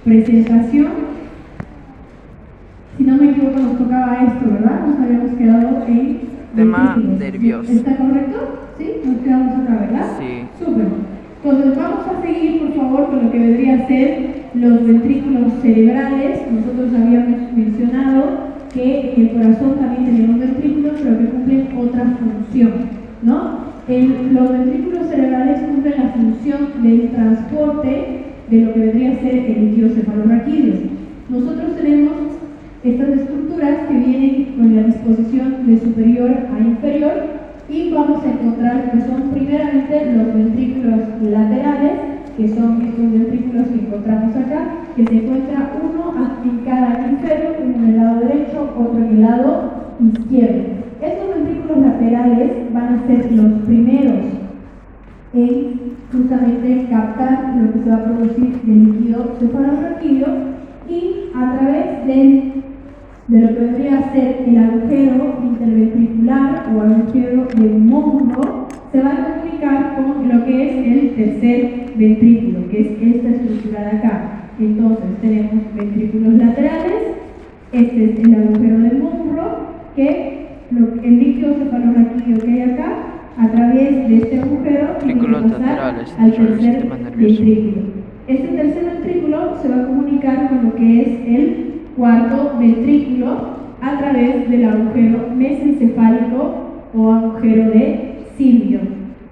presentación. Si no me equivoco, nos tocaba esto, ¿verdad? Nos habíamos quedado en tema nervioso. ¿Está correcto? ¿Sí? Nos quedamos acá, ¿verdad? Sí. Súper. Entonces vamos a seguir, por favor, con lo que vendría a ser los ventrículos cerebrales. Nosotros habíamos mencionado que en el corazón también tenemos ventrículos, pero que cumplen otra función, ¿no? Los ventrículos cerebrales cumplen la función del transporte de lo que vendría a ser el líquido cefalorraquídeo. Nosotros tenemos estas estructuras que vienen con la disposición de superior a inferior y vamos a encontrar que son primeramente los ventrículos laterales, que son estos ventrículos que encontramos acá, que se encuentra uno en cada hemisferio, uno en el lado derecho, otro en el lado izquierdo. Estos ventrículos laterales van a ser los primeros en justamente captar lo que se va a producir del líquido cefalorraquídeo y a través de lo que vendría a ser el agujero interventricular o agujero del módulo, se va a comunicar con lo que es el tercer ventrículo, que es esta estructura de acá. Entonces tenemos ventrículos laterales, este es el agujero del módulo, que el líquido cefalorraquídeo que hay acá, a través de este agujero, tiene que pasar al tercer ventrículo. Este tercer ventrículo se va a comunicar con lo que es el cuarto ventrículo a través del agujero mesencefálico o agujero de Sylvius.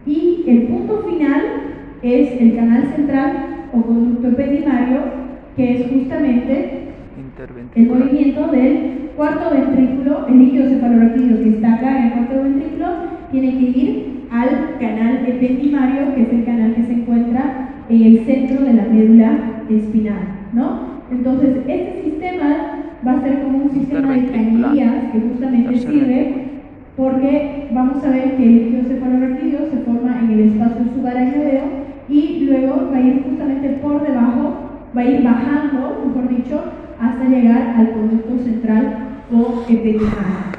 Y el punto final es el canal central o conducto ependimario, que es justamente el movimiento del cuarto ventrículo. El líquido cefalorraquídeo que está acá en el cuarto ventrículo tiene que ir al canal ependimario, que es el canal que se encuentra en el centro de la médula espinal, ¿no? Entonces, este sistema va a ser como un sistema de cañerías que justamente sirve porque vamos a ver que el líquido cefalorraquídeo se forma en el espacio subaracnoideo y luego va a ir justamente por debajo, va a ir bajando, mejor dicho, hasta llegar al conducto central o ependimario.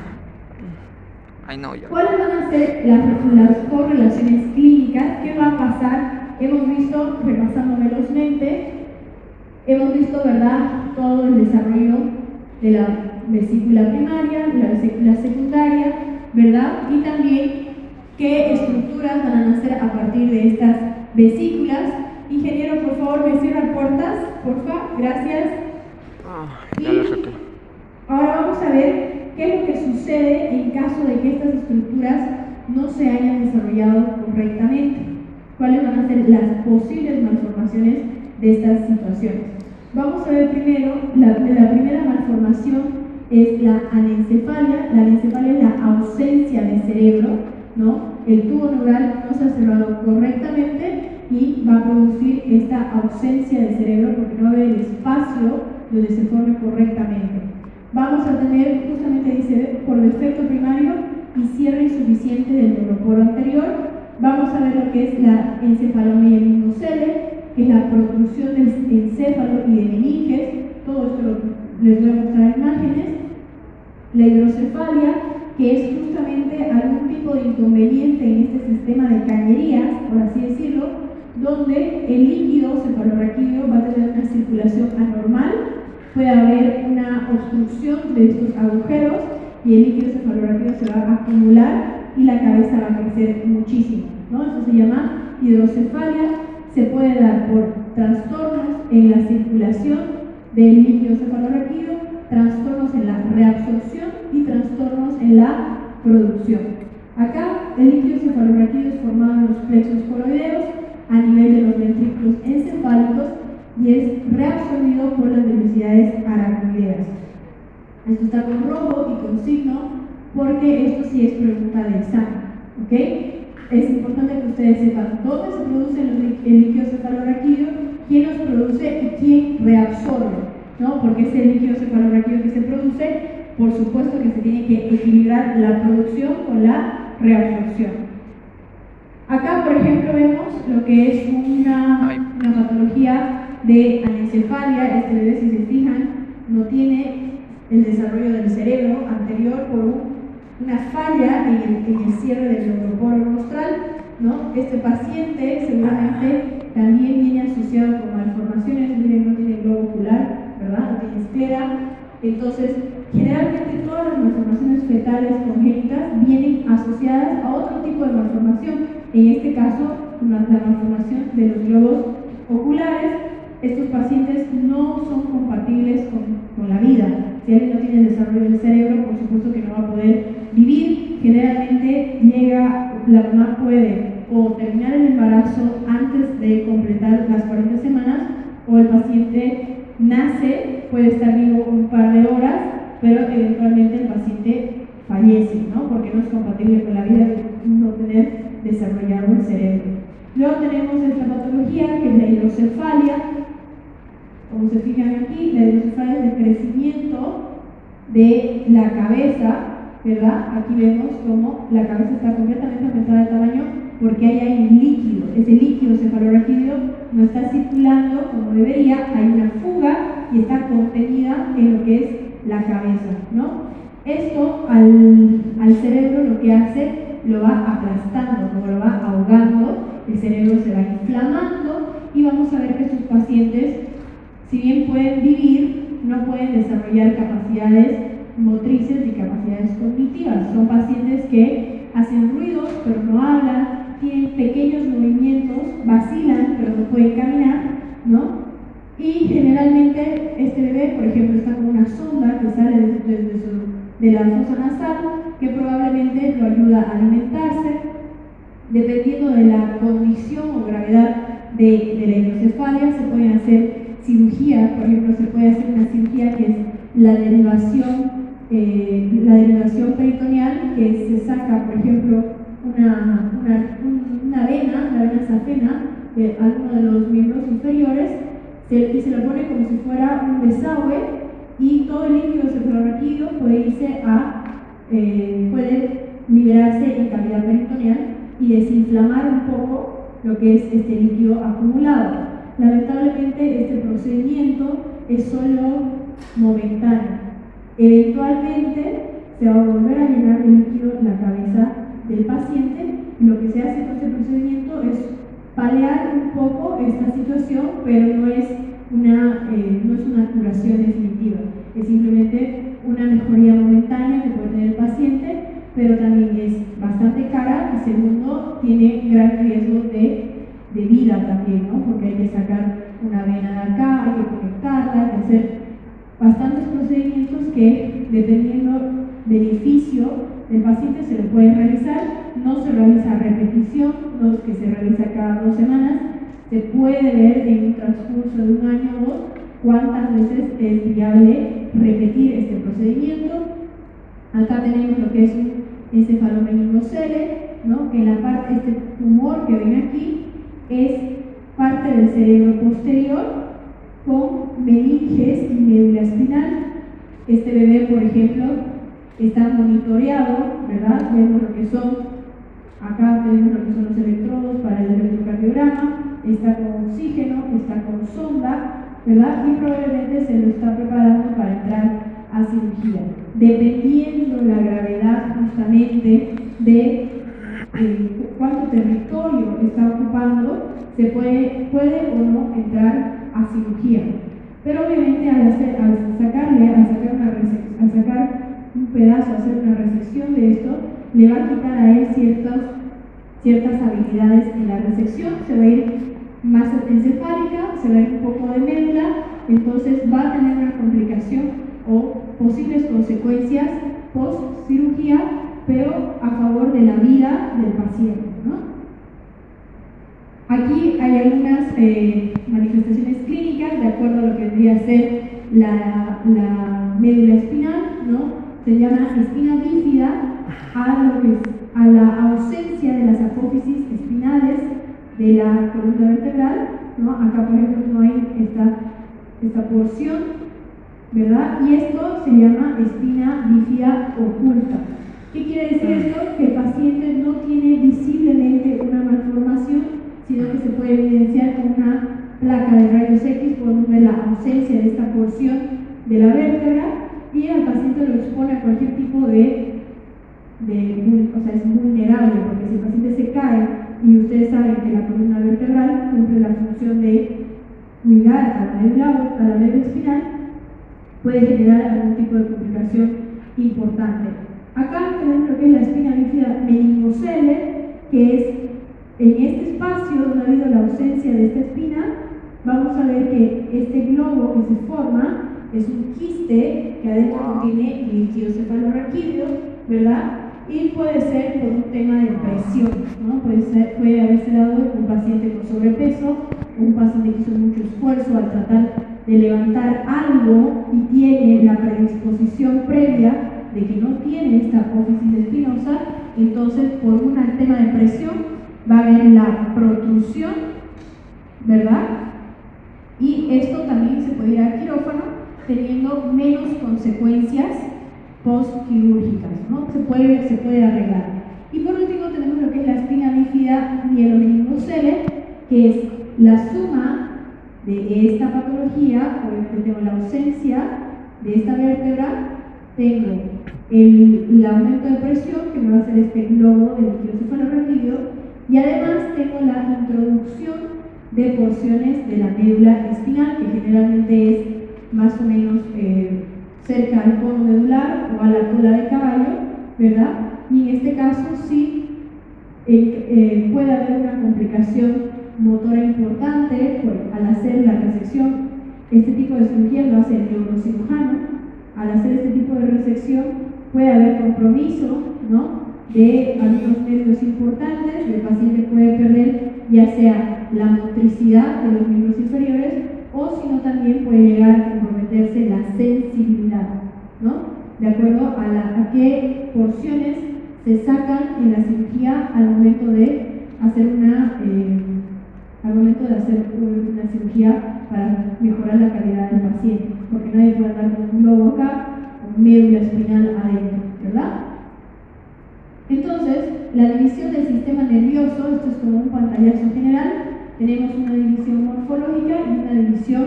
¿Cuáles van a ser las correlaciones clínicas? ¿Qué va a pasar? Hemos visto, repasando velozmente, hemos visto, ¿verdad?, todo el desarrollo de la vesícula primaria, la vesícula secundaria, ¿verdad? Y también qué estructuras van a nacer a partir de estas vesículas. Ingeniero, por favor, me cierran puertas, porfa, gracias. Ya lo saqué. Ahora vamos a ver qué es lo que sucede en caso de que estas estructuras no se hayan desarrollado correctamente. ¿Cuáles van a ser las posibles malformaciones de estas situaciones? Vamos a ver primero, la primera malformación es la anencefalia. La anencefalia es la ausencia de cerebro, ¿no? El tubo neural no se ha cerrado correctamente y va a producir esta ausencia de cerebro porque no va a haber el espacio donde se forme correctamente. Vamos a tener, justamente dice, por defecto primario y cierre insuficiente del neuroporo anterior. Vamos a ver lo que es la encefalomía limnocele, que es la protrusión del encéfalo y de meninges. Todo esto les voy a mostrar imágenes. La hidrocefalia, que es justamente algún tipo de inconveniente en este sistema de cañerías, por así decirlo, donde el líquido cefalorraquídeo va a tener una circulación anormal, puede haber una obstrucción de estos agujeros y el líquido cefalorraquídeo se va a acumular y la cabeza va a crecer muchísimo, ¿no? Eso se llama hidrocefalia. Se puede dar por trastornos en la circulación del líquido cefalorraquídeo, trastornos en la reabsorción y trastornos en la producción. Acá el líquido cefalorraquídeo es formado en los plexos coroideos a nivel de los ventrículos encefálicos y es reabsorbido por las velocidades aracnoideas. Esto está con rojo y con signo porque esto sí es pregunta de examen, ¿ok? Es importante que ustedes sepan dónde se produce el líquido cefalorraquídeo, quién los produce y quién reabsorbe, ¿no? Porque es el líquido cefalorraquídeo que se produce, por supuesto que se tiene que equilibrar la producción con la reabsorción. Acá, por ejemplo, vemos lo que es una patología de anencefalia. Este bebé, si se fijan, no tiene el desarrollo del cerebro anterior por una falla en el cierre del neuroporo rostral, ¿no? Este paciente seguramente también viene asociado con malformaciones. Miren, no tiene globo ocular, también esclera. Entonces, generalmente todas las malformaciones fetales congénitas vienen asociadas a otro tipo de malformación, en este caso la malformación de los globos oculares. Estos pacientes no son compatibles con la vida. Si alguien no tiene el desarrollo del cerebro, por supuesto que no va a poder vivir. Generalmente la mamá puede o terminar el embarazo antes de completar las 40 semanas, o el paciente nace, puede estar vivo un par de horas, pero eventualmente el paciente fallece, ¿no? Porque no es compatible con la vida no tener desarrollado el cerebro. Luego tenemos esta patología que es la hidrocefalia. Como se fijan aquí, la hidrocefalia es el crecimiento de la cabeza, ¿verdad? Aquí vemos cómo la cabeza está completamente aumentada de tamaño porque ahí hay un líquido. Ese líquido cefalorraquídeo no está circulando como debería, hay una fuga y está contenida en lo que es la cabeza, ¿no? Esto al cerebro lo que hace, lo va aplastando, como lo va ahogando, el cerebro se va inflamando y vamos a ver que sus pacientes, si bien pueden vivir, no pueden desarrollar capacidades motrices ni capacidades cognitivas. Son pacientes que hacen ruidos pero no hablan, tienen pequeños movimientos, vacilan pero no pueden caminar, ¿no? Y generalmente este bebé, por ejemplo, está con una sonda que sale de la fosa nasal que probablemente lo ayuda a alimentarse. Dependiendo de la condición o gravedad de la hidrocefalia, se pueden hacer cirugías. Por ejemplo, se puede hacer una cirugía que es la derivación peritoneal, que se saca, por ejemplo, una vena, la vena safena, de alguno de los miembros inferiores, y se lo pone como si fuera un desagüe, y todo el líquido cefalorraquídeo puede liberarse en cavidad peritoneal y desinflamar un poco lo que es este líquido acumulado. Lamentablemente este procedimiento es solo momentáneo. Eventualmente se va a volver a llenar de líquido la cabeza del paciente, y lo que se hace con este procedimiento es paliar un poco esta situación, pero no es una curación definitiva, es simplemente una mejoría momentánea que puede tener el paciente, pero también es bastante cara y segundo, tiene gran riesgo de vida también, ¿no? Porque hay que sacar una vena de acá, hay que conectarla, hay que hacer bastantes procedimientos que, dependiendo del beneficio del paciente, se le puede realizar. No se realiza a repetición, no es que se realiza cada 2 semanas, se puede ver en un transcurso de 1 año o 2 cuántas veces es viable repetir este procedimiento. Acá tenemos lo que es un encefalomeningocele, ¿no? Que en la parte, este tumor que ven aquí es parte del cerebro posterior con meninges y médula espinal. Este bebé, por ejemplo, está monitoreado, ¿verdad? Vemos lo que son, acá tenemos lo que son los electrodos para el electrocardiograma, está con oxígeno, está con sonda, ¿verdad? Y probablemente se lo está preparando para entrar a cirugía. Dependiendo la gravedad justamente de cuánto territorio está ocupando, se puede o no entrar a cirugía. Pero obviamente al sacar un pedazo, hacer una resección de esto, le va a quitar a él ciertas habilidades en la resección, se va a ir más encefálica, se va a ir un poco de médula, entonces va a tener una complicación o posibles consecuencias post cirugía, pero a favor de la vida del paciente, ¿no? Aquí hay algunas manifestaciones clínicas de acuerdo a lo que vendría a ser la médula espinal, ¿no? Se llama espina bífida a la ausencia de las apófisis espinales de la columna vertebral, ¿no? Acá, por ejemplo, no hay esta porción, ¿verdad? Y esto se llama espina bífida oculta. ¿Qué quiere decir esto? Que el paciente no tiene visiblemente una malformación, sino que se puede evidenciar con una placa de rayos X, podemos ver la ausencia de esta porción de la vértebra y al paciente lo expone a cualquier tipo o sea, es vulnerable, porque si el paciente se cae y ustedes saben que la columna vertebral cumple la función de cuidar a la médula espinal, puede generar algún tipo de complicación importante. Acá tenemos lo que es la espina bífida meningocele, que es en este espacio donde ha habido la ausencia de esta espina. Vamos a ver que este globo que se forma es un quiste que adentro contiene liquiocefalorraquídeos, ¿verdad? Y puede ser por un tema de presión, ¿no? Puede haberse dado un paciente con sobrepeso, un paciente que hizo mucho esfuerzo al tratar de levantar algo y tiene la predisposición previa de que no tiene esta apófisis espinosa, entonces por un tema de presión va a haber la protrusión, ¿verdad? Y esto también se puede ir al quirófano teniendo menos consecuencias postquirúrgicas, ¿no? Se puede arreglar. Y por último tenemos lo que es la espina bífida mielomeningocele, que es la suma de esta patología. Obviamente tengo la ausencia de esta vértebra, tengo el aumento de presión, que me va a hacer este globo del liquiocefalorraquídeo, y además tengo la introducción de porciones de la médula espinal, que generalmente es más o menos cerca al cono medular o a la cola de caballo, ¿verdad? Y en este caso sí puede haber una complicación motora importante al hacer la resección. Este tipo de cirugía lo hace el neurocirujano. Al hacer este tipo de resección puede haber compromiso, ¿no?, de algunos nervios importantes. El paciente puede perder ya sea la motricidad de los miembros inferiores, o si no también puede llegar a comprometerse la sensibilidad, ¿no? De acuerdo a qué porciones se sacan en la cirugía al momento de hacer una cirugía para mejorar la calidad del paciente, porque nadie puede andar con un globo acá, con médula espinal adentro, ¿verdad? Entonces, la división del sistema nervioso, esto es como un pantallazo general. Tenemos una división morfológica y una división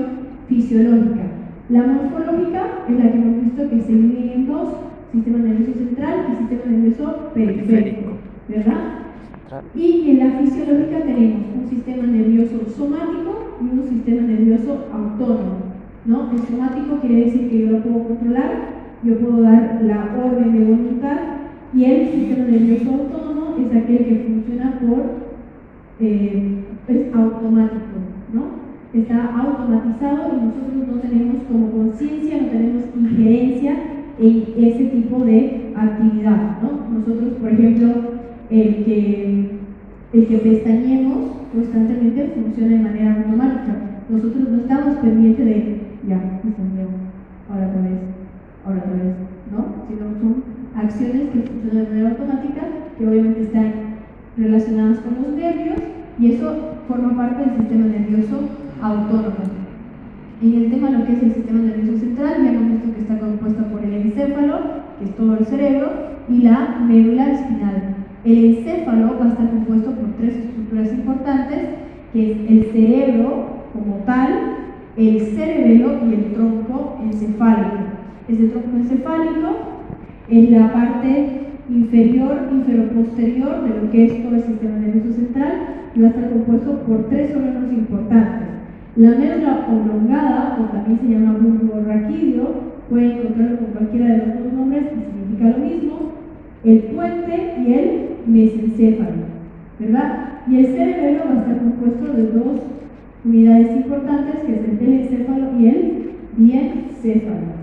fisiológica. La morfológica es la que hemos visto que se divide en dos: sistema nervioso central y sistema nervioso periférico, ¿verdad? Y en la fisiológica tenemos un sistema nervioso somático y un sistema nervioso autónomo, ¿no? El somático quiere decir que yo lo puedo controlar, yo puedo dar la orden de voluntad, y el sistema nervioso autónomo es aquel que funciona es automático, ¿no? Está automatizado y nosotros no tenemos como conciencia, no tenemos injerencia en ese tipo de actividad, ¿no? Nosotros, por ejemplo, el que pestañemos constantemente funciona de manera automática. Nosotros no estamos pendientes de, ya, pestañeo, ahora otra vez, ¿no? Sino son acciones que funcionan de manera automática, que obviamente están relacionadas con los nervios, y eso forma parte del sistema nervioso autónomo. En el tema de lo que es el sistema nervioso central, ya hemos visto que está compuesto por el encéfalo, que es todo el cerebro, y la médula espinal. El encéfalo va a estar compuesto por tres estructuras importantes, que es el cerebro como tal, el cerebelo y el tronco encefálico. Ese tronco encefálico es la parte inferoposterior de lo que es todo el sistema nervioso central, y va a estar compuesto por tres órganos importantes. La médula oblongada, o también se llama bulbo raquídeo, pueden encontrarlo con cualquiera de los dos nombres y significa lo mismo. El puente y el mesencéfalo, ¿verdad? Y el cerebelo va a estar compuesto de dos unidades importantes, que es el telencéfalo y el diencéfalo.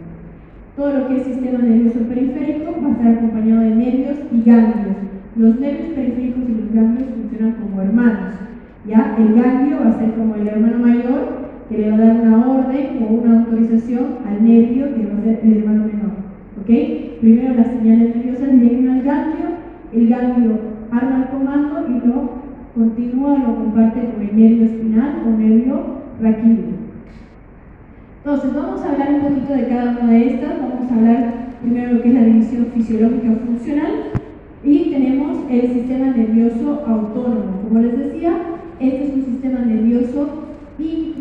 Todo lo que es sistema nervioso periférico va a estar acompañado de nervios y ganglios. Los nervios periféricos y los ganglios funcionan como hermanos, ¿ya? El ganglio va a ser como el hermano mayor, que le va a dar una orden o una autorización al nervio, que va a ser el hermano menor, ¿ok? Primero las señales nerviosas llegan al ganglio, el ganglio arma el comando y lo continúa, lo comparte con el nervio espinal o nervio raquídeo. Entonces, vamos a hablar un poquito de cada una de estas. Vamos a hablar primero de lo que es la división fisiológica funcional, y tenemos el sistema nervioso autónomo. Como les decía, este es un sistema nervioso y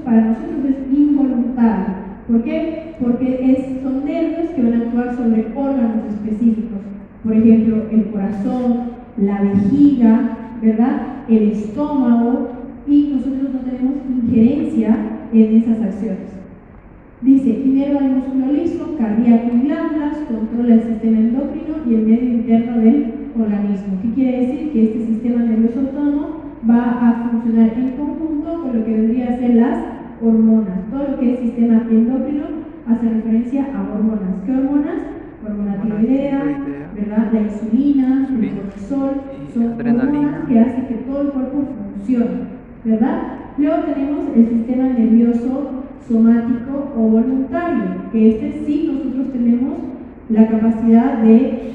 para nosotros es involuntario. ¿Por qué? Porque son nervios que van a actuar sobre órganos específicos. Por ejemplo, el corazón, la vejiga, ¿verdad?, el estómago, y nosotros no tenemos injerencia en esas acciones. Dice, inerva el músculo liso, cardíaco y glándulas, controla el sistema endocrino y el medio interno del organismo. ¿Qué quiere decir? Que este sistema nervioso autónomo va a funcionar en conjunto con lo que vendría a ser las hormonas. Todo lo que es sistema endocrino hace referencia a hormonas. ¿Qué hormonas? Hormona tiroidea, ¿verdad? La insulina, el cortisol, son hormonas que hacen que todo el cuerpo funcione, ¿verdad? Luego tenemos el sistema nervioso somático o voluntario, que este sí nosotros tenemos la capacidad de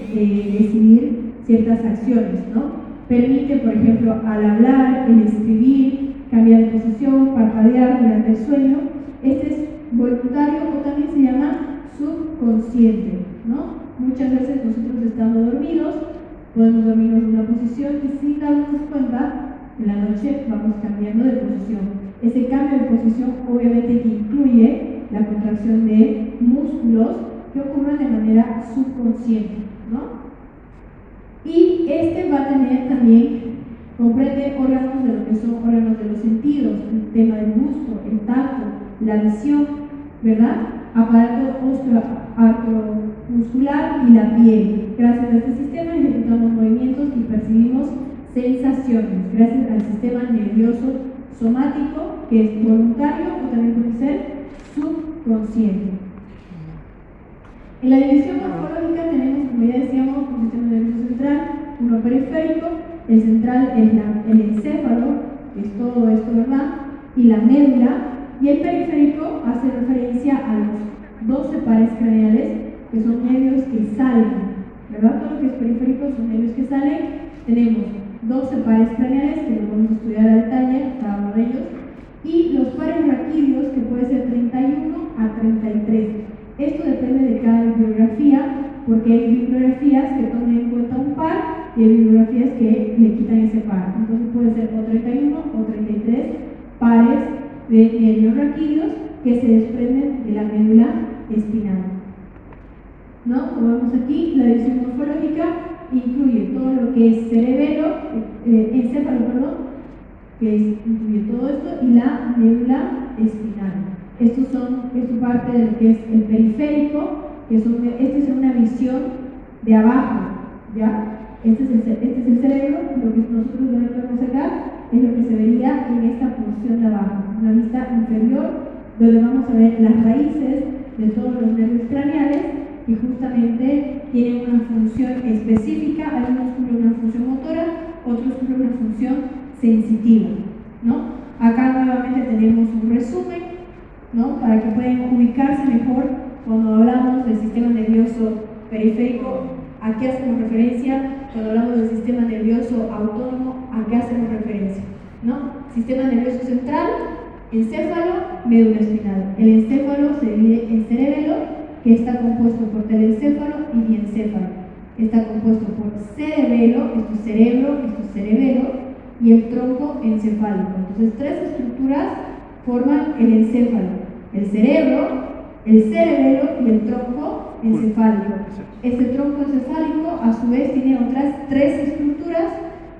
decidir ciertas acciones, ¿no? Permite, por ejemplo, al hablar, el escribir, cambiar de posición, parpadear durante el sueño. Este es voluntario o también se llama subconsciente, ¿no? Muchas veces nosotros estamos dormidos, podemos dormirnos en una posición y sin darnos cuenta, en la noche vamos cambiando de posición. Ese cambio de posición obviamente que incluye la contracción de músculos que ocurren de manera subconsciente, ¿no? Y este va a tener también, comprende órganos de lo que son órganos de los sentidos, el tema del gusto, el tacto, la visión, ¿verdad? Aparato muscular y la piel. Gracias a este sistema ejecutamos movimientos y percibimos sensaciones. Gracias al sistema nervioso somático, que es voluntario o también puede ser subconsciente. En la división morfológica tenemos, como ya decíamos, un sistema nervioso central, uno periférico. El central es el encéfalo, que es todo esto, ¿verdad? Y la médula. Y el periférico hace referencia a los 12 pares craneales, que son nervios que salen, ¿verdad? Todo lo que es periférico son nervios que salen. Tenemos 12 pares craneales, que lo vamos a estudiar a detalle, cada uno de ellos, y los pares raquídeos, que puede ser 31 a 33. Esto depende de cada bibliografía, porque hay bibliografías que toman en cuenta un par y hay bibliografías que le quitan ese par. Entonces puede ser o 31 o 33 pares de nervios raquídeos que se desprenden de la médula espinal, ¿no? Como vemos aquí, la división morfológica incluye todo lo que es cerebelo, encéfalo, perdón, que incluye todo esto, y la médula espinal. Esto es parte de lo que es el periférico, que este es una visión de abajo, ¿ya? Este es el cerebro, lo que nosotros vemos acá es lo que se vería en esta porción de abajo, una vista inferior, donde vamos a ver las raíces de todos los nervios craneales y justamente tienen una función específica. Algunos cumplen una función motora, otros cumplen una función sensitiva, ¿no? Acá nuevamente tenemos un resumen, ¿no? Para que puedan ubicarse mejor cuando hablamos del sistema nervioso periférico, ¿a qué hacemos referencia? Cuando hablamos del sistema nervioso autónomo, ¿a qué hacemos referencia? ¿No? Sistema nervioso central, encéfalo, médula espinal. El encéfalo se divide en cerebelo, que está compuesto por telencéfalo y diencéfalo. Está compuesto por cerebelo, esto es cerebro, esto es cerebelo, y el tronco encefálico. Entonces, tres estructuras forman el encéfalo: el cerebro, el cerebelo y el tronco encefálico. Este tronco encefálico a su vez tiene otras tres estructuras,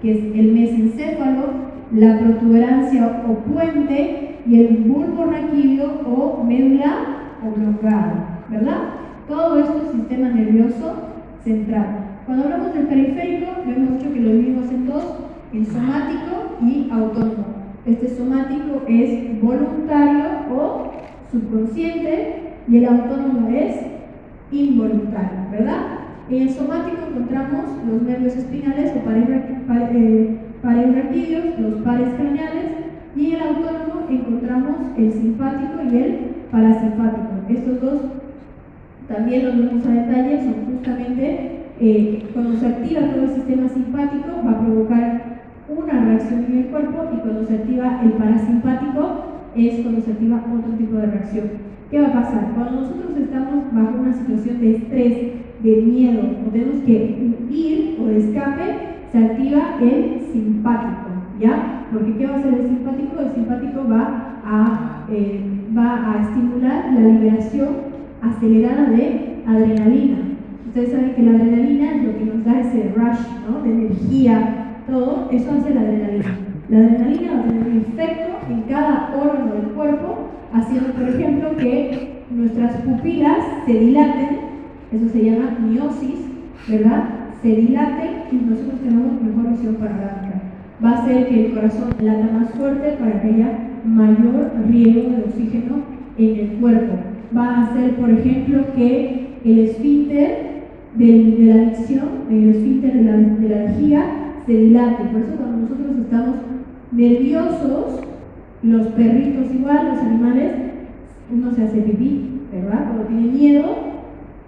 que es el mesencéfalo, la protuberancia o puente y el bulbo raquídeo o médula oblongada, ¿verdad? Todo esto es sistema nervioso central. Cuando hablamos del periférico, lo hemos dicho que lo dividimos en dos, en somático y autónomo. Este somático es voluntario o subconsciente y el autónomo es involuntario, ¿verdad? En el somático encontramos los nervios espinales o pares raquídeos, los pares craneales, y en el autónomo encontramos el simpático y el parasimpático. Estos dos también los vemos a detalle, son justamente cuando se activa todo el sistema simpático va a provocar una reacción en el cuerpo, y cuando se activa el parasimpático es cuando se activa otro tipo de reacción. ¿Qué va a pasar? Cuando nosotros estamos bajo una situación de estrés, de miedo, o tenemos que huir o de escape, se activa el simpático, ¿ya? Porque ¿qué va a hacer el simpático? El simpático va a estimular la liberación acelerada de adrenalina. Ustedes saben que la adrenalina es lo que nos da ese rush, ¿no? De energía, todo eso hace la adrenalina. La adrenalina va a tener un efecto en cada órgano del cuerpo, haciendo, por ejemplo, que nuestras pupilas se dilaten, eso se llama miosis, ¿verdad? Se dilaten y nosotros tenemos mejor visión panorámica. Va a hacer que el corazón lata más fuerte para que haya mayor riego de oxígeno en el cuerpo. Va a hacer, por ejemplo, que el esfínter de la adicción, el esfínter de la vejiga, se dilate. Por eso cuando nosotros estamos nerviosos, los perritos igual, los animales, uno se hace pipí, ¿verdad? Cuando tiene miedo,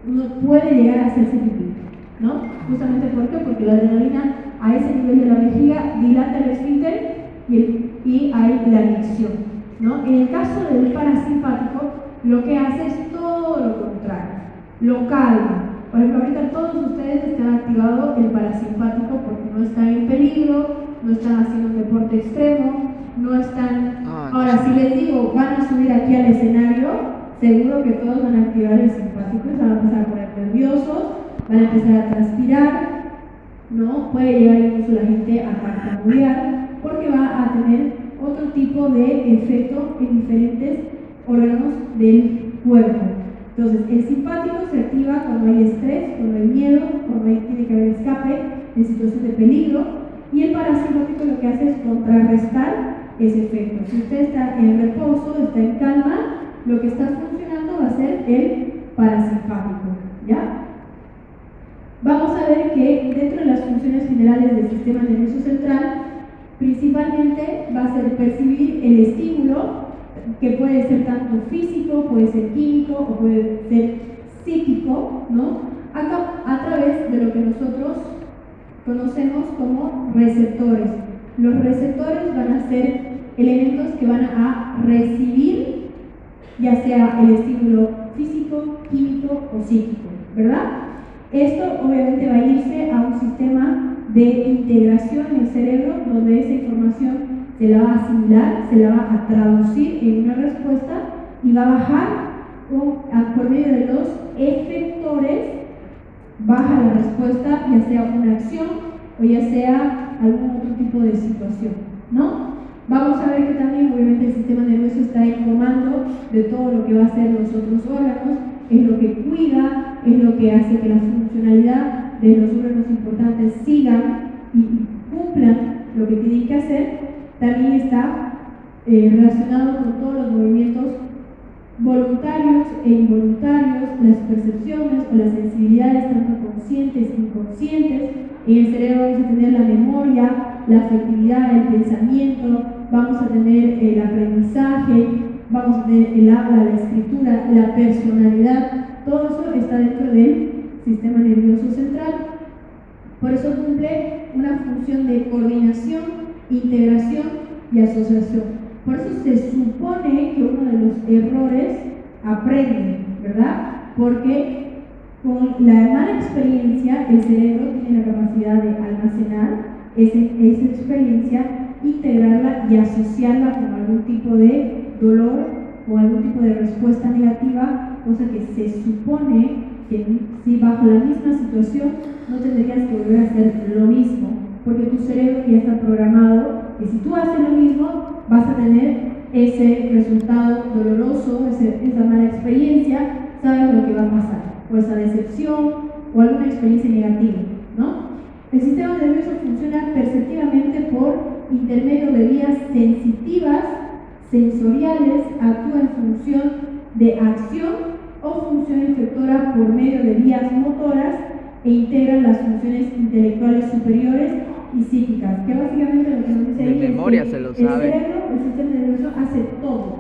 uno puede llegar a hacerse pipí, ¿no? Justamente ¿por qué? Porque la adrenalina a ese nivel de la vejiga dilata el esfínter y hay la adicción, ¿no? En el caso del parasimpático, lo que hace es todo lo contrario, lo calma. Por ejemplo, ahorita todos ustedes están activados el parasimpático porque no están en peligro, no están haciendo un deporte extremo, no están... Ahora, si les digo, van a subir aquí al escenario, seguro que todos van a activar el simpático, se van a empezar a poner nerviosos, van a empezar a transpirar, ¿no? Puede llegar incluso la gente a tartamudear, porque va a tener otro tipo de efecto en diferentes órganos del cuerpo. Entonces, el simpático se activa cuando hay estrés, cuando hay miedo, cuando tiene que haber escape, en situación de peligro, y el parasimpático lo que hace es contrarrestar ese efecto. Si usted está en reposo, está en calma, lo que está funcionando va a ser el parasimpático, ¿ya? Vamos a ver que dentro de las funciones generales del sistema nervioso central, principalmente va a ser percibir el estímulo, que puede ser tanto físico, puede ser químico o puede ser psíquico, ¿no? A través de lo que nosotros conocemos como receptores. Los receptores van a ser elementos que van a recibir ya sea el estímulo físico, químico o psíquico, ¿verdad? Esto obviamente va a irse a un sistema de integración en el cerebro donde esa información se la va a asimilar, se la va a traducir en una respuesta y va a bajar por medio de los efectores, baja la respuesta, ya sea una acción o ya sea algún otro tipo de situación, ¿no? Vamos a ver que también obviamente el sistema nervioso está en comando de todo lo que va a hacer los otros órganos, es lo que cuida, es lo que hace que la funcionalidad de los órganos importantes sigan y cumplan lo que tienen que hacer. También está relacionado con todos los movimientos voluntarios e involuntarios, las percepciones o las sensibilidades tanto conscientes e inconscientes. En el cerebro vamos a tener la memoria, la afectividad, el pensamiento, vamos a tener el aprendizaje, vamos a tener el habla, la escritura, la personalidad. Todo eso está dentro del sistema nervioso central. Por eso cumple una función de coordinación, integración y asociación. Por eso se supone que uno de los errores aprende, ¿verdad? Porque con la mala experiencia el cerebro tiene la capacidad de almacenar esa experiencia, integrarla y asociarla con algún tipo de dolor o algún tipo de respuesta negativa, cosa que se supone que si bajo la misma situación no tendrías que volver a hacer lo mismo, porque tu cerebro ya está programado y si tú haces lo mismo vas a tener ese resultado doloroso, esa mala experiencia, sabes lo que va a pasar, o esa decepción o alguna experiencia negativa, ¿no? El sistema nervioso funciona perceptivamente por intermedio de vías sensitivas, sensoriales, actúa en función de acción o función efectora por medio de vías motoras e integra las funciones intelectuales superiores y psíquicas, que básicamente lo que nos dice ahí memoria es que se lo el sabe. cerebro, el sistema nervioso hace todo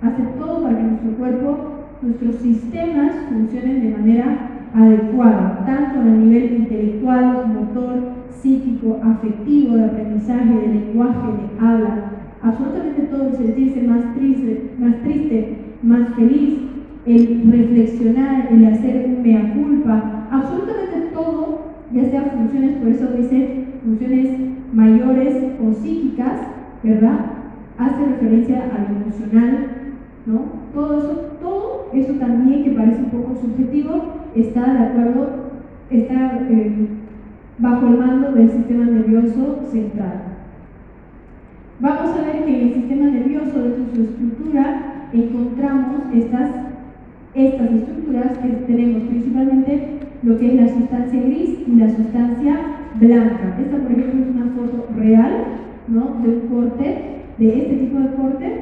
para que nuestro cuerpo, nuestros sistemas funcionen de manera adecuada, tanto a nivel intelectual, motor, psíquico, afectivo, de aprendizaje, de lenguaje, de habla, absolutamente todo, el sentirse más triste, más feliz, el reflexionar, el hacer un mea culpa, absolutamente todo, ya sea funciones, por eso dice funciones mayores o psíquicas, ¿verdad? Hace referencia a lo emocional, ¿no? Todo eso también, que parece un poco subjetivo, está de acuerdo, está bajo el mando del sistema nervioso central. Vamos a ver que en el sistema nervioso, dentro de su estructura, encontramos estas estas estructuras que tenemos principalmente lo que es la sustancia gris y la sustancia blanca. Esta, por ejemplo, es una foto real, ¿no?, de un corte, de este tipo de corte.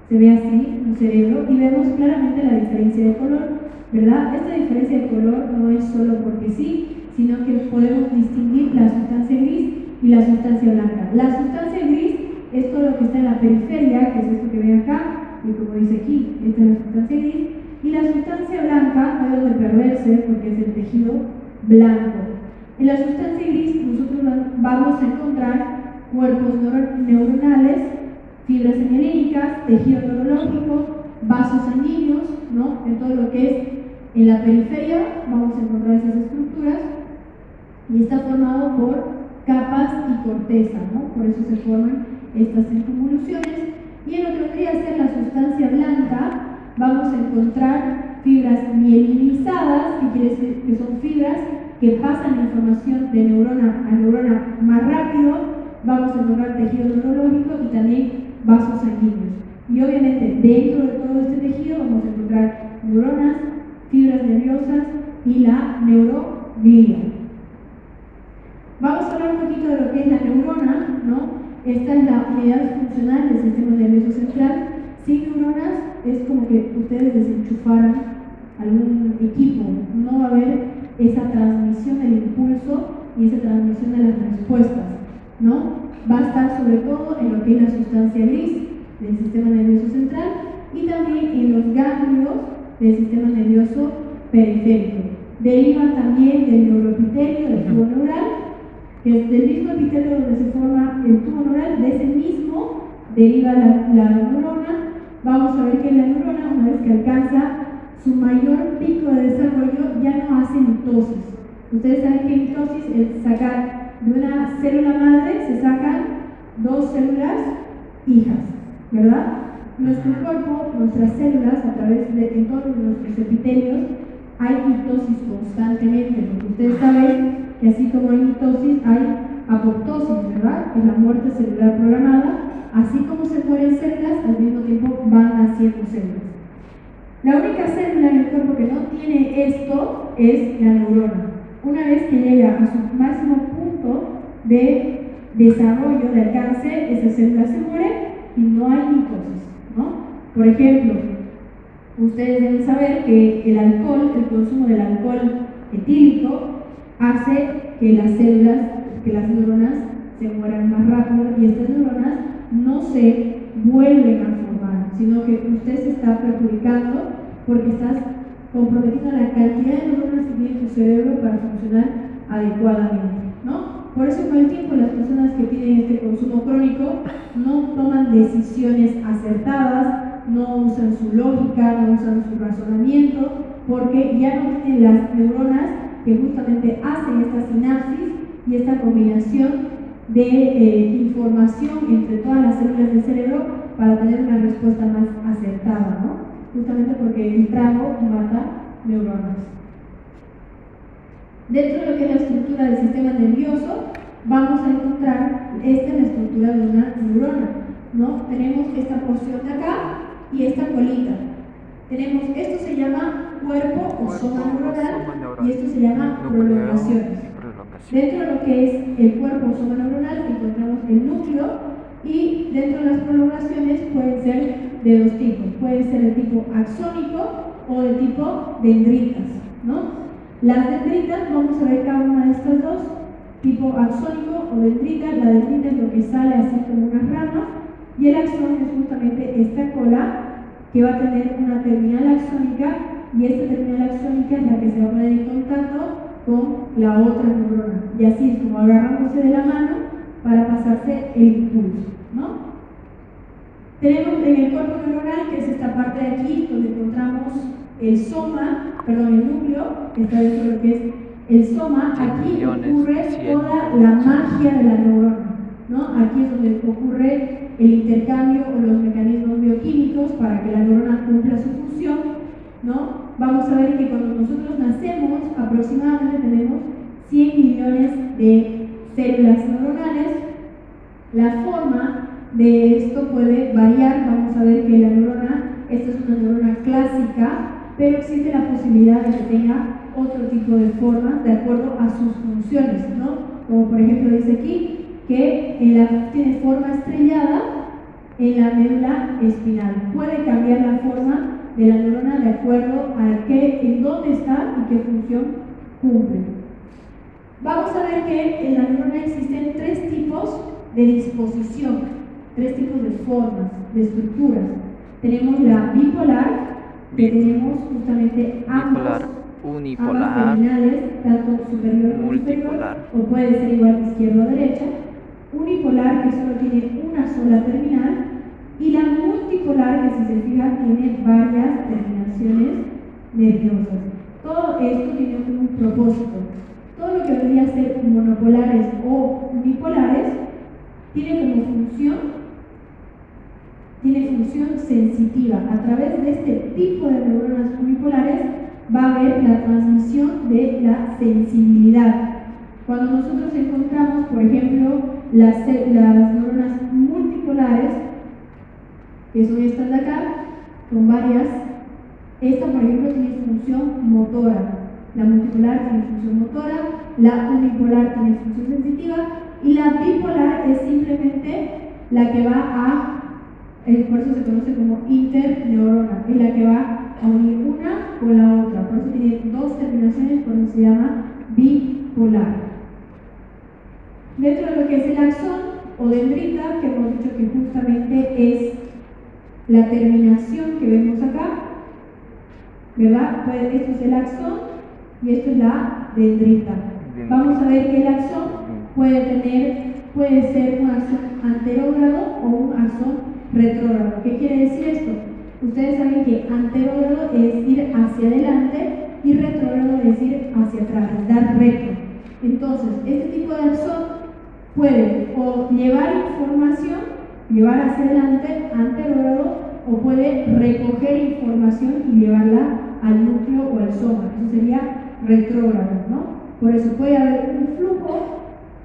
Se ve así un cerebro y vemos claramente la diferencia de color, ¿verdad? Esta diferencia de color no es solo porque sí, sino que podemos distinguir la sustancia gris y la sustancia blanca. La sustancia gris es todo lo que está en la periferia, que es esto que ven acá, y como dice aquí, esta es la sustancia gris, y la sustancia blanca no debe perderse porque es el tejido blanco. En la sustancia gris nosotros vamos a encontrar cuerpos neuronales, fibras señalénicas, tejido neurológico, vasos sanguíneos, ¿no? En todo lo que es en la periferia vamos a encontrar esas estructuras y está formado por capas y corteza, ¿no? Por eso se forman estas circunvoluciones. Y en lo que vendría a ser la sustancia blanca vamos a encontrar fibras mielinizadas, que quiere decir que son fibras que pasan la información de neurona a neurona más rápido. Vamos a encontrar tejido neurológico y también vasos sanguíneos. Y obviamente dentro de todo este tejido vamos a encontrar neuronas, fibras nerviosas y la neuroglía. Vamos a hablar un poquito de lo que es la neurona, ¿no? Esta es la unidad funcional del sistema nervioso central. Sin neuronas es como que ustedes desenchufaran algún equipo, no va a haber esa transmisión del impulso y esa transmisión de las respuestas, ¿no? Va a estar sobre todo en lo que es la sustancia gris del sistema nervioso central y también en los ganglios del sistema nervioso periférico. Deriva también del neuroepitelio, del tubo neural, que es del mismo epitelio donde se forma el tubo neural, de ese mismo deriva la neurona. Vamos a ver que la neurona, una vez que alcanza su mayor pico de desarrollo, ya no hace mitosis. Ustedes saben que mitosis es sacar de una célula madre, se sacan 2 células hijas, ¿verdad? Nuestro cuerpo, nuestras células, a través de en todos nuestros epitelios, hay mitosis constantemente, porque ustedes saben que así como hay mitosis, hay apoptosis, ¿verdad? Que es la muerte celular programada. Así como se mueren células, al mismo tiempo van naciendo células. La única célula en el cuerpo que no tiene esto es la neurona. Una vez que llega a su máximo punto de desarrollo, de alcance, esa célula se muere y no hay mitosis, ¿no? Por ejemplo, ustedes deben saber que el alcohol, el consumo del alcohol etílico, hace que las células, que las neuronas se mueran más rápido y estas neuronas no se vuelven a formar, sino que usted se está perjudicando porque estás comprometiendo la cantidad de neuronas que tiene tu cerebro para funcionar adecuadamente, ¿no? Por eso con el tiempo las personas que tienen este consumo crónico no toman decisiones acertadas, no usan su lógica, no usan su razonamiento, porque ya no tienen las neuronas que justamente hacen esta sinapsis y esta combinación de información entre todas las células del cerebro para tener una respuesta más acertada, ¿no? Justamente porque el trago mata neuronas. Dentro de lo que es la estructura del sistema nervioso, vamos a encontrar, esta es la estructura de una neurona, ¿no? Tenemos esta porción de acá y esta colita. Tenemos, esto se llama cuerpo o soma neuronal y esto se llama prolongaciones. Dentro de lo que es el cuerpo o soma neuronal encontramos el núcleo y dentro de las prolongaciones pueden ser de 2 tipos. Puede ser de tipo axónico o de tipo dendritas, ¿no? Las dendritas, vamos a ver cada una de estas dos, tipo axónico o dendrita. La dendrita es lo que sale así como una rama y el axón es justamente esta cola que va a tener una terminal axónica y esta terminal axónica es la que se va a poner en contacto con la otra neurona. Y así es como agarrándose de la mano para pasarse el impulso, ¿no? Tenemos en el cuerpo neuronal, que es esta parte de aquí, donde encontramos el soma, perdón, el núcleo, que está dentro de lo que es el soma. Aquí ocurre toda la magia de la neurona, ¿no? Aquí es donde ocurre el intercambio o los mecanismos bioquímicos para que la neurona cumpla su función, ¿no? Vamos a ver que cuando nosotros nacemos, aproximadamente tenemos 100 millones de células neuronales. La forma de esto puede variar. Vamos a ver que la neurona esta es una neurona clásica, pero existe la posibilidad de que tenga otro tipo de forma de acuerdo a sus funciones, ¿no? Como por ejemplo dice aquí, que tiene forma estrellada en la médula espinal. Puede cambiar la forma de la neurona de acuerdo a en dónde está y qué función cumple. Vamos a ver que en la neurona existen tres tipos de disposición, tres tipos de formas, de estructuras. Tenemos la bipolar, que tenemos justamente ambas terminales, tanto superior como inferior, o puede ser igual izquierda o derecha. Unipolar, que solo tiene una sola terminal, y la multipolar, que si se fijan tiene varias terminaciones nerviosas. Todo esto tiene un propósito. Todo lo que debería ser monopolares o bipolares tiene función sensitiva. A través de este tipo de neuronas unipolares va a haber la transmisión de la sensibilidad. Cuando nosotros encontramos, por ejemplo, las neuronas multipolares, que son estas de acá, con varias, esta por ejemplo tiene función motora, la multipolar tiene función motora, la unipolar tiene función sensitiva y la bipolar es simplemente la que va por eso se conoce como interneurona, es la que va a unir una con la otra, por eso tiene dos terminaciones, por eso se llama bipolar. Dentro de lo que es el axón o dendrita, que hemos dicho que justamente es la terminación que vemos acá, ¿verdad? Pues esto es el axón y esto es la dendrita. Vamos a ver que el axón puede ser un axón anterógrado o un axón retrógrado. ¿Qué quiere decir esto? Ustedes saben que anterógrado es ir hacia adelante y retrógrado es ir hacia atrás, es dar recto. Entonces, este tipo de axón puede o llevar información, llevar hacia adelante, anterógrado, o puede recoger información y llevarla al núcleo o al soma. Eso sería retrógrado, ¿no? Por eso puede haber un flujo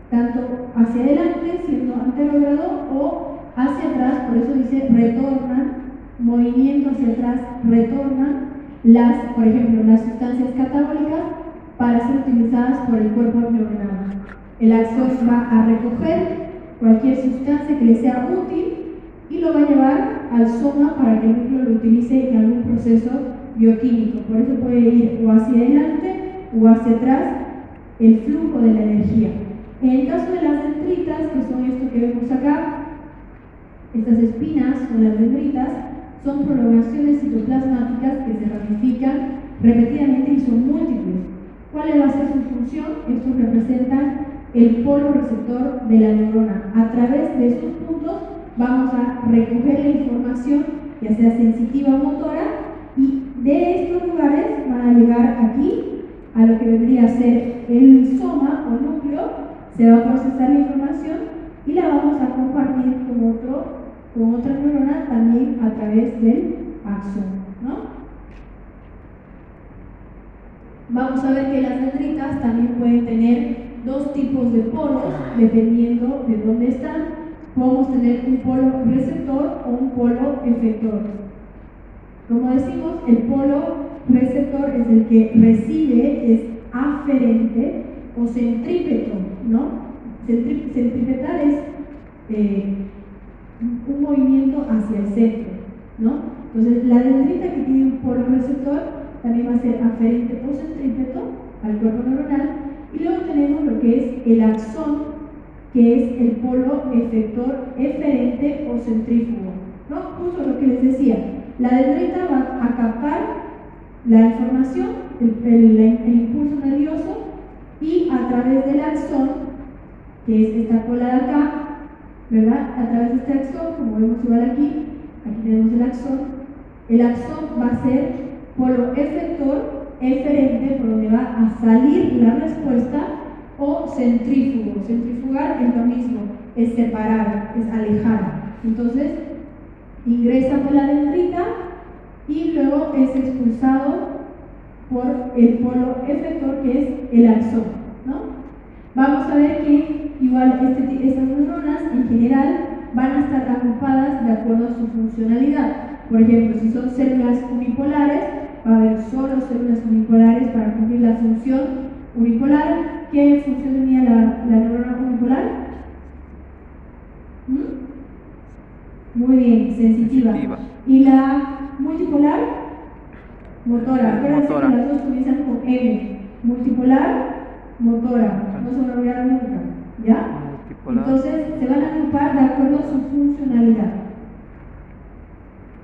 tanto hacia adelante, siendo anterógrado, o hacia atrás, por eso dice retornan, movimiento hacia atrás, retornan por ejemplo, las sustancias catabólicas para ser utilizadas por el cuerpo neuronal. El axón va a recoger cualquier sustancia que le sea útil y lo va a llevar al soma para que el núcleo lo utilice en algún proceso bioquímico. Por eso puede ir o hacia adelante o hacia atrás el flujo de la energía. En el caso de las dendritas, que son esto que vemos acá, estas espinas o las dendritas son prolongaciones citoplasmáticas que se ramifican repetidamente y son múltiples. ¿Cuál va a ser su función? Estos representan el polo receptor de la neurona. A través de estos puntos vamos a recoger la información, ya sea sensitiva o motora, y de estos lugares van a llegar aquí a lo que vendría a ser el soma o núcleo. Se va a procesar la información y la vamos a compartir con otra neurona también a través del axón, ¿no? Vamos a ver que las dendritas también pueden tener dos tipos de polos dependiendo de dónde están. Podemos tener un polo receptor o un polo efector. Como decimos, el polo receptor es el que recibe, es aferente o centrípeto, ¿no? Centripetal es un movimiento hacia el centro, ¿no? Entonces, la dendrita que tiene un polo receptor también va a ser aferente o centrípeto al cuerpo neuronal. Y luego tenemos lo que es el axón, que es el polo efector eferente o centrífugo, ¿no? Justo lo que les decía, la dendrita va a captar la información, el impulso nervioso, y a través del axón, que es esta cola de acá, ¿verdad? A través de este axón, como vemos igual aquí tenemos el axón va a ser polo efector eferente, por donde va a salir la respuesta, o centrífugo. Centrifugar es lo mismo, es separar, es alejar. Entonces, ingresa por la dendrita y luego es expulsado por el polo efector, que es el axón, ¿no? Vamos a ver que igual estas neuronas en general van a estar agrupadas de acuerdo a su funcionalidad. Por ejemplo, si son células unipolares, va a haber solo células unipolares para cumplir la función unipolar. ¿Qué función tenía la neurona unipolar? Muy bien, sensitiva. ¿Y la multipolar? Motora. Acuérdense que las dos comienzan con M. Multipolar, motora. No se van a olvidar nunca. ¿Ya? Entonces se van a agrupar de acuerdo a su funcionalidad.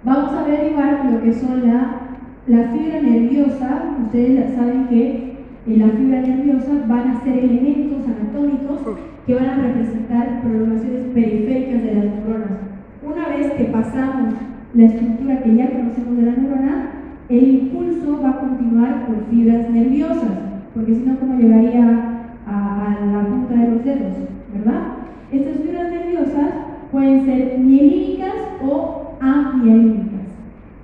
Vamos a averiguar lo que son la fibra nerviosa. Ustedes saben que en la fibra nerviosa van a ser elementos anatómicos que van a representar prolongaciones periféricas de las neuronas. Una vez que pasamos la estructura que ya conocemos de la neurona, el impulso va a continuar por fibras nerviosas, porque si no, ¿cómo llegaría a la punta de los dedos? ¿Verdad? Estas fibras nerviosas pueden ser mielínicas o amielínicas.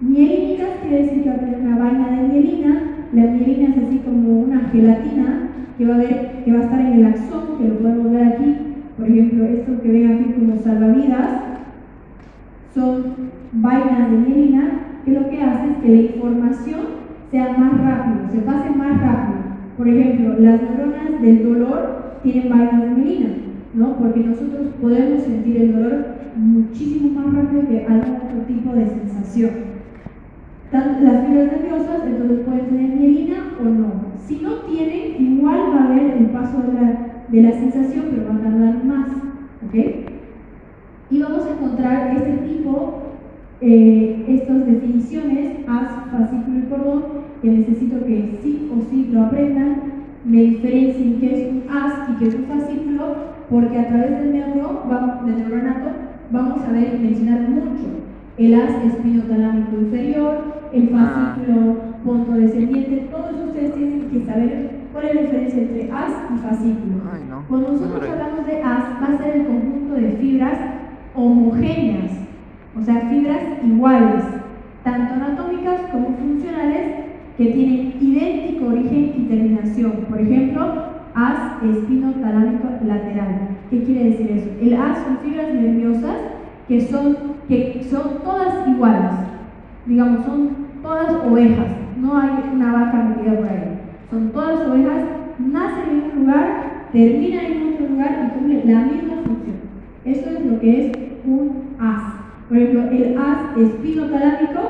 Mielínicas quiere decir que va a tener una vaina de mielina. La mielina es así como una gelatina que va a estar en el axón, que lo podemos ver aquí. Por ejemplo, esto que ven aquí como salvavidas son vainas de mielina, que lo que hace es que la información sea más rápido, se pase más rápido. Por ejemplo, las neuronas del dolor tienen vainas de mielina, ¿no? Porque nosotros podemos sentir el dolor muchísimo más rápido que algún otro tipo de sensación. Las fibras nerviosas entonces pueden tener mielina o no. Si no tienen, igual va a haber el paso de la sensación, pero va a tardar más, ¿ok? Y vamos a encontrar este tipo, estas definiciones, haz, fascículo y cordón, que necesito que sí o sí lo aprendan, me diferencien qué es un haz y qué es un fascículo, porque a través del neuronato vamos a ver y mencionar mucho el haz espinotalámico inferior, el fascículo ponto descendiente. Todos ustedes tienen que saber cuál es la diferencia entre haz y fascículo. Cuando nosotros hablamos de haz, va a ser el conjunto de fibras homogéneas, o sea, fibras iguales, tanto anatómicas como funcionales, que tienen idéntico origen y terminación. Por ejemplo, haz espinotalámico lateral. ¿Qué quiere decir eso? El haz son fibras nerviosas que son todas iguales, digamos, son todas ovejas, no hay una vaca metida por ahí, son todas ovejas, nacen en un lugar, terminan en otro lugar y cumplen la misma función. Eso es lo que es un haz. Por ejemplo, el haz espinotalámico,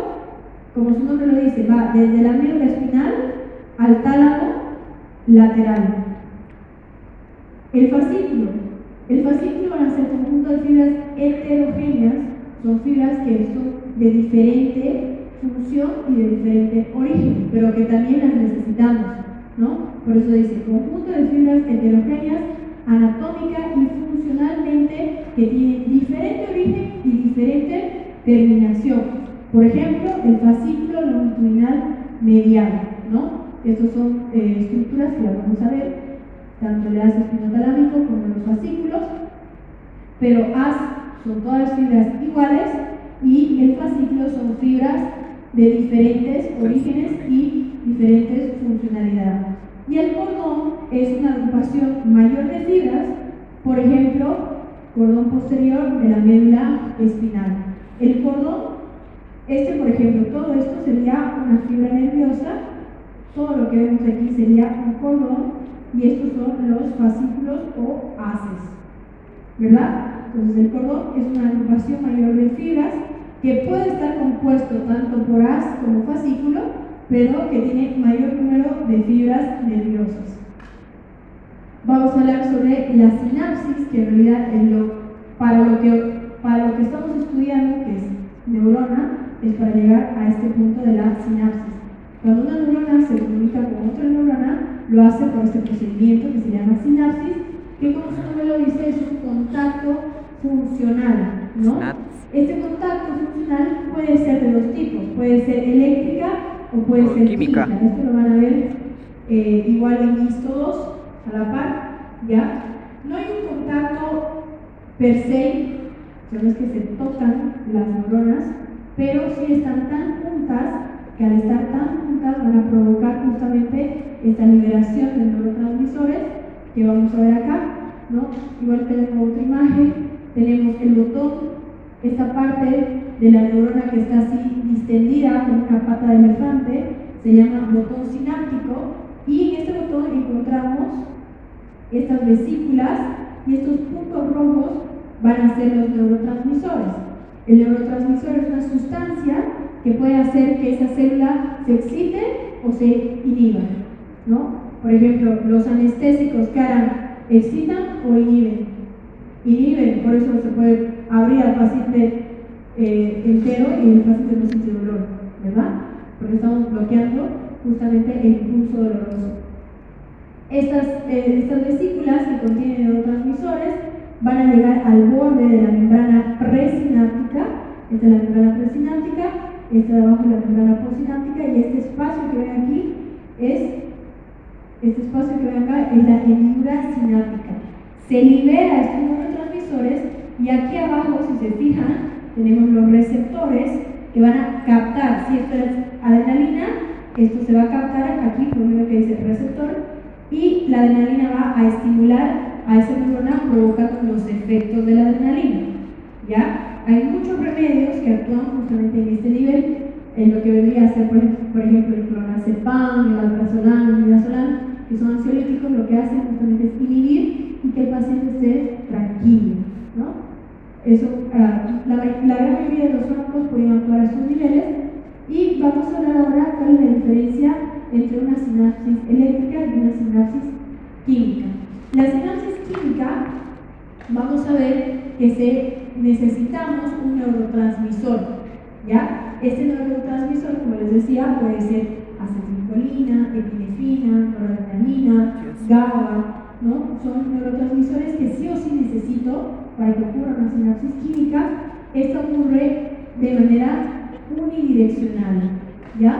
como su nombre lo dice, va desde la médula espinal al tálamo lateral. El fascículo van a ser conjunto de fibras heterogéneas, son fibras que son de diferente función y de diferente origen, pero que también las necesitamos, ¿no? Por eso dice conjunto de fibras heterogéneas, anatómica y funcionalmente, que tienen diferente origen y diferente terminación. Por ejemplo, el fascículo longitudinal medial, ¿no? Estas son estructuras que las vamos a ver, tanto el haz espinotalámico como los fascículos, pero haz son todas fibras iguales y el fascículo son fibras de diferentes orígenes y diferentes funcionalidades. Y el cordón es una agrupación mayor de fibras, por ejemplo, cordón posterior de la médula espinal. El cordón, por ejemplo, todo esto sería una fibra nerviosa, todo lo que vemos aquí sería un cordón, y estos son los fascículos o haces, ¿verdad? Entonces el cordón es una agrupación mayor de fibras que puede estar compuesto tanto por haz como fascículo, pero que tiene mayor número de fibras nerviosas. Vamos a hablar sobre la sinapsis, que en realidad es para lo que estamos estudiando, que es neurona, es para llegar a este punto de la sinapsis. Cuando una neurona se comunica con otra neurona, lo hace por este procedimiento que se llama sinapsis, que como su nombre lo dice, es un contacto funcional, ¿no? Este contacto funcional puede ser de dos tipos, puede ser eléctrica o puede ser química. Esto lo van a ver igual en ISTO 2, a la par, ¿ya? No hay un contacto per se, no es que se tocan las neuronas, pero sí están tan juntas que al estar tan juntas van a provocar justamente esta liberación de neurotransmisores que vamos a ver acá, ¿no? Igual tenemos otra imagen, tenemos el botón, esta parte de la neurona que está así distendida con una pata de elefante, se llama botón sináptico, y en este botón encontramos estas vesículas, y estos puntos rojos van a ser los neurotransmisores. El neurotransmisor es una sustancia que puede hacer que esa célula se excite o se inhiba, ¿no? Por ejemplo, los anestésicos que harán, excitan o inhiben. Inhiben, por eso se puede abrir al paciente entero y el paciente no siente dolor, ¿verdad? Porque estamos bloqueando justamente el impulso doloroso. Estas vesículas que contienen neurotransmisores van a llegar al borde de la membrana presináptica. Esta es la membrana presináptica, esta de abajo es la membrana postsináptica, y este espacio que ven aquí es la hendidura sináptica. Se libera estos neurotransmisores, y aquí abajo, si se fijan, tenemos los receptores que van a captar. Si esto es adrenalina, esto se va a captar aquí, por lo que dice receptor, y la adrenalina va a estimular a esa neurona provocando los efectos de la adrenalina. ¿Ya? Hay muchos remedios que actúan justamente en este nivel, en lo que vendría a ser, por ejemplo, el clonazepam, el alprazolam, el midazolam, que son ansiolíticos. Lo que hacen justamente es inhibir y que el paciente esté tranquilo, ¿no? Eso, la gran mayoría de los fármacos pueden actuar a estos niveles, y vamos a hablar ahora cuál es la diferencia entre una sinapsis eléctrica y una sinapsis química. La sinapsis química, vamos a ver que necesitamos un neurotransmisor, ¿ya? Este neurotransmisor, como les decía, puede ser acetilcolina, epinefrina, noradrenalina, GABA, ¿no? Son neurotransmisores que sí o sí necesito para que ocurra una sinapsis química. Esto ocurre de manera unidireccional, ¿ya?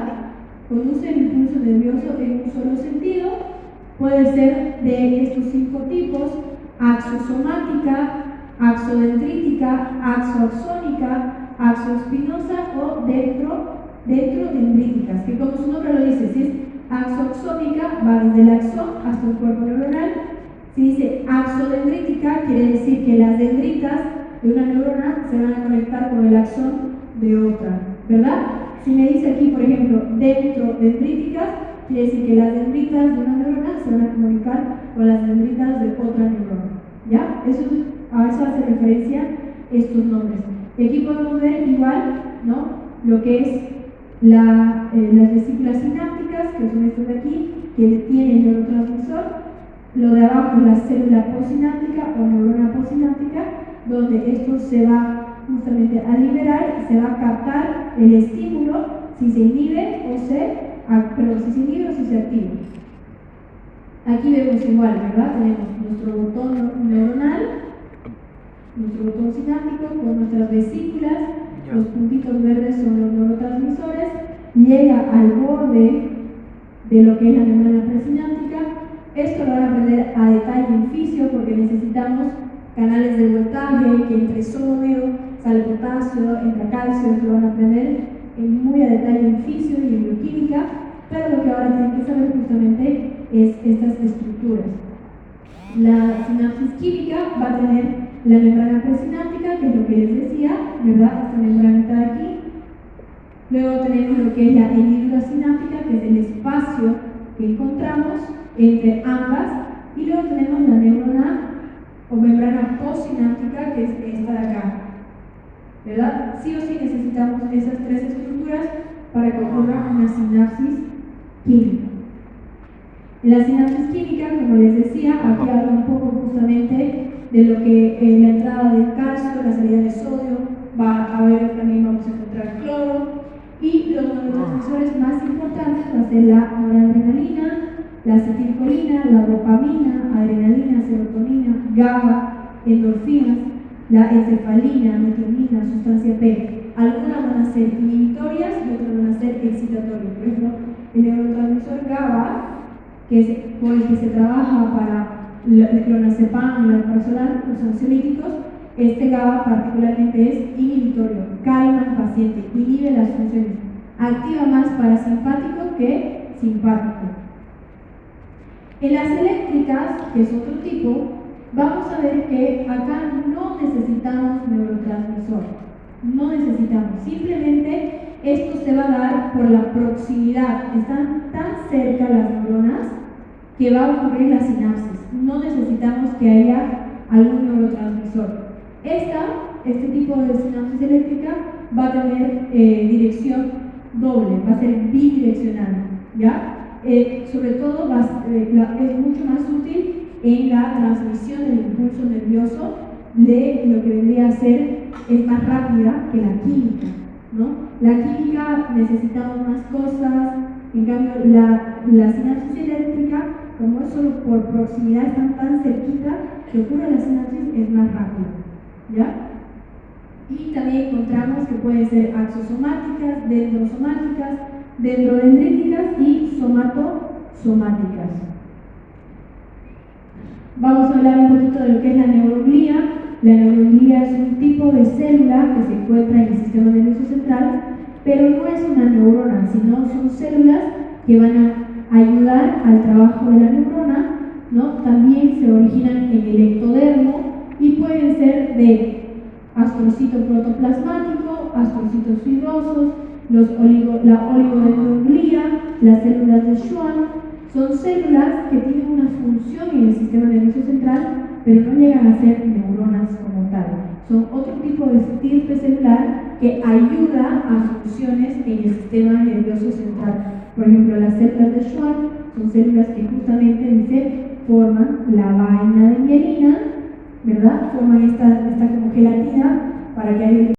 Conduce el impulso nervioso en un solo sentido. Puede ser de estos 5 tipos: axosomática, axodendrítica, axoaxónica, axoespinosa o dendrodendríticas, que como su nombre lo dice, si es axoaxónica va desde el axón hasta el cuerpo neuronal. Si dice axodendrítica, quiere decir que las dendritas de una neurona se van a conectar con el axón de otra, ¿verdad? Si me dice aquí, por ejemplo, dendrodendríticas, quiere decir que las dendritas de una neurona se van a comunicar con las dendritas de otra neurona, ¿ya? A eso hace referencia estos nombres. Y aquí podemos ver igual, ¿no?, lo que es las vesículas sinápticas, que son estas de aquí, que tienen el neurotransmisor. Lo de abajo es la célula postsináptica o neurona postsináptica, donde esto se va justamente a liberar y se va a captar el estímulo si se inhibe o si se activa. Aquí vemos igual, ¿verdad? Tenemos nuestro botón neuronal, nuestro botón sináptico con nuestras vesículas. Los puntitos verdes son los neurotransmisores. Llega al borde de lo que es la membrana presináptica. Esto lo van a aprender a detalle en fisio, porque necesitamos canales de voltaje, que entre sodio, sale potasio, entra calcio. Esto lo van a aprender muy a detalle en fisio y en bioquímica, pero lo que ahora tienen que saber justamente es estas estructuras. La sinapsis química va a tener la membrana presináptica, que es lo que les decía, ¿verdad? Esta membranita de aquí. Luego tenemos lo que es la hendidura sináptica, que es el espacio que encontramos entre ambas, y luego tenemos la neurona o membrana postsináptica, que es esta de acá, ¿verdad? Sí o sí necesitamos esas 3 estructuras para que ocurra una sinapsis química. En la sinapsis química, como les decía, aquí habla un poco justamente de lo que en la entrada de calcio, la salida de sodio, también vamos a encontrar cloro, y los neurotransmisores más importantes va a ser la noradrenalina, la acetilcolina, la dopamina, adrenalina, serotonina, GABA, endorfinas, la encefalina, metionina, sustancia P. Algunas van a ser inhibitorias y otras van a ser excitatorias. Por ejemplo, el neurotransmisor GABA, que es por el que se trabaja para el clonazepam y el alprazolam, los ansiolíticos, este GABA particularmente es inhibitorio, calma al paciente, inhibe las funciones, activa más parasimpático que simpático. En las eléctricas, que es otro tipo, vamos a ver que acá no necesitamos neurotransmisor, No necesitamos, simplemente esto se va a dar por la proximidad. Están tan cerca las neuronas que va a ocurrir la sinapsis. No necesitamos que haya algún neurotransmisor. Este tipo de sinapsis eléctrica va a tener dirección doble, va a ser bidireccional, ¿ya? Sobre todo es mucho más útil en la transmisión del impulso nervioso, de lo que vendría a ser, es más rápida que la química, ¿no? La química necesitamos más cosas, en cambio la sinapsis eléctrica, como es solo por proximidad, están tan cerquita, que ocurre la sinapsis es más rápida, ¿ya? Y también encontramos que pueden ser axosomáticas, dendrosomáticas, dendrodendríticas y somatosomáticas. Vamos a hablar un poquito de lo que es la neuroglía. La neuroglía es un tipo de célula que se encuentra en el sistema nervioso central, pero no es una neurona, sino son células que van a ayudar al trabajo de la neurona, ¿no? También se originan en el ectodermo y pueden ser de astrocito protoplasmático, astrocitos fibrosos, la oligodendroglía, las células de Schwann. Son células que tienen una función en el sistema nervioso central, pero no llegan a ser neuronas como tal. Son otro tipo de estirpe celular que ayuda a funciones en el sistema nervioso central. Por ejemplo, las células de Schwann son células que justamente forman la vaina de mielina, ¿verdad? Forman esta como gelatina para que haya